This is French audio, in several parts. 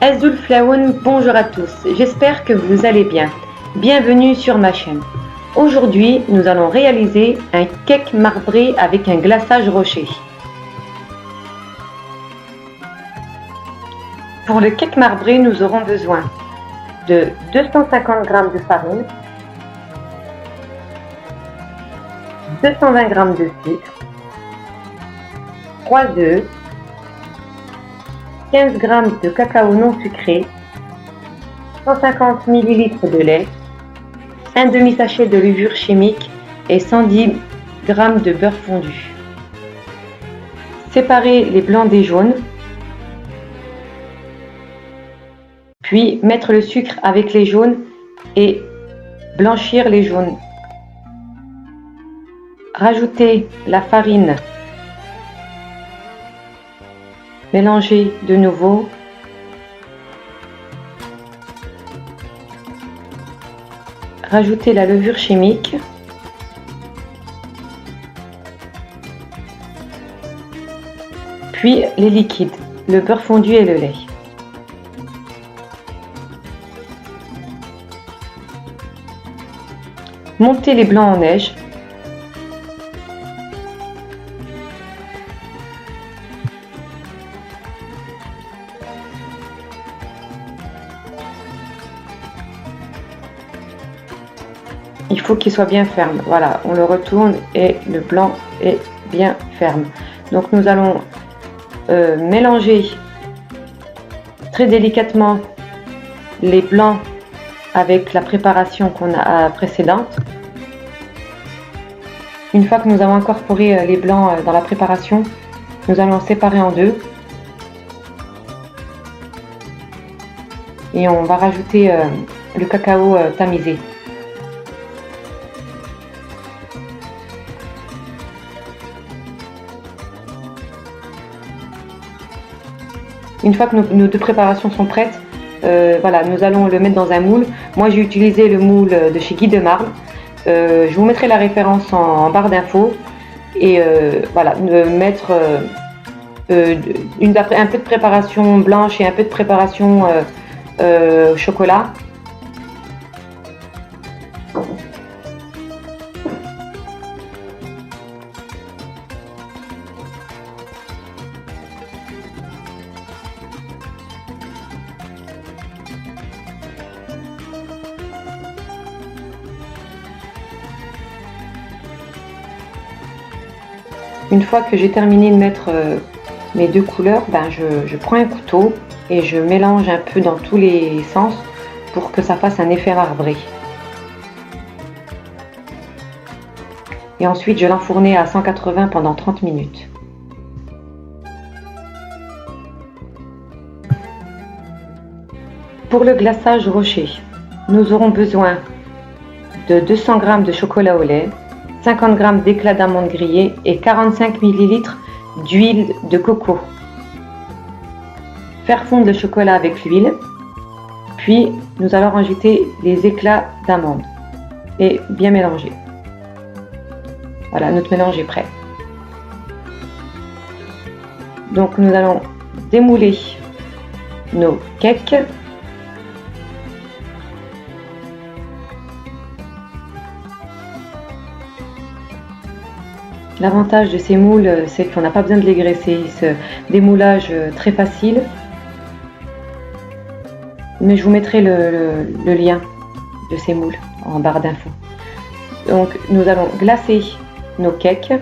Azul Flaoun, bonjour à tous, j'espère que vous allez bien. Bienvenue sur ma chaîne. Aujourd'hui, nous allons réaliser un cake marbré avec un glaçage rocher. Pour le cake marbré, nous aurons besoin de 250 g de farine, 220 g de sucre, 3 œufs, 15 g de cacao non sucré, 150 ml de lait, un demi-sachet de levure chimique et 110 g de beurre fondu. Séparer les blancs des jaunes, puis mettre le sucre avec les jaunes et blanchir les jaunes. Rajouter la farine, mélanger de nouveau. Rajouter la levure chimique. Puis les liquides, le beurre fondu et le lait. Monter les blancs en neige. Il faut qu'il soit bien ferme. Voilà, on le retourne et le blanc est bien ferme. Donc nous allons mélanger très délicatement les blancs avec la préparation qu'on a précédente. Une fois que nous avons incorporé les blancs dans la préparation, nous allons séparer en deux. Et on va rajouter le cacao tamisé. Une fois que nos deux préparations sont prêtes, voilà, nous allons le mettre dans un moule. Moi j'ai utilisé le moule de chez Guy de Marle. Je vous mettrai la référence en barre d'infos. Et voilà, mettre un peu de préparation blanche et un peu de préparation chocolat. Une fois que j'ai terminé de mettre mes deux couleurs, je prends un couteau et je mélange un peu dans tous les sens pour que ça fasse un effet marbré. Et ensuite je l'enfourne à 180 pendant 30 minutes. Pour le glaçage rocher, nous aurons besoin de 200 g de chocolat au lait, 50 g d'éclats d'amandes grillées et 45 ml d'huile de coco. Faire fondre le chocolat avec l'huile, puis nous allons rajouter les éclats d'amandes et bien mélanger. Voilà, notre mélange est prêt. Donc nous allons démouler nos cakes. L'avantage de ces moules, c'est qu'on n'a pas besoin de les graisser. Démoulage très facile. Mais je vous mettrai le lien de ces moules en barre d'infos. Donc nous allons glacer nos cakes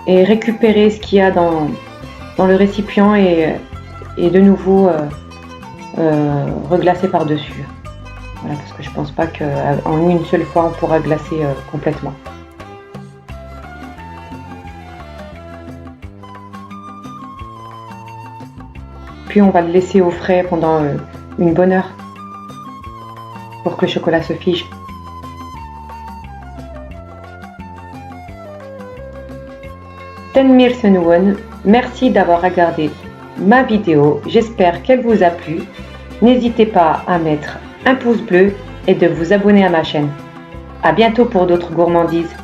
et récupérer ce qu'il y a dans le récipient et de nouveau reglacer par-dessus. Voilà, parce que je pense pas qu'en une seule fois on pourra glacer complètement. Puis on va le laisser au frais pendant une bonne heure pour que le chocolat se fige. Tenmir Senouon, merci d'avoir regardé ma vidéo, j'espère qu'elle vous a plu. N'hésitez pas à mettre un pouce bleu et de vous abonner à ma chaîne. À bientôt pour d'autres gourmandises.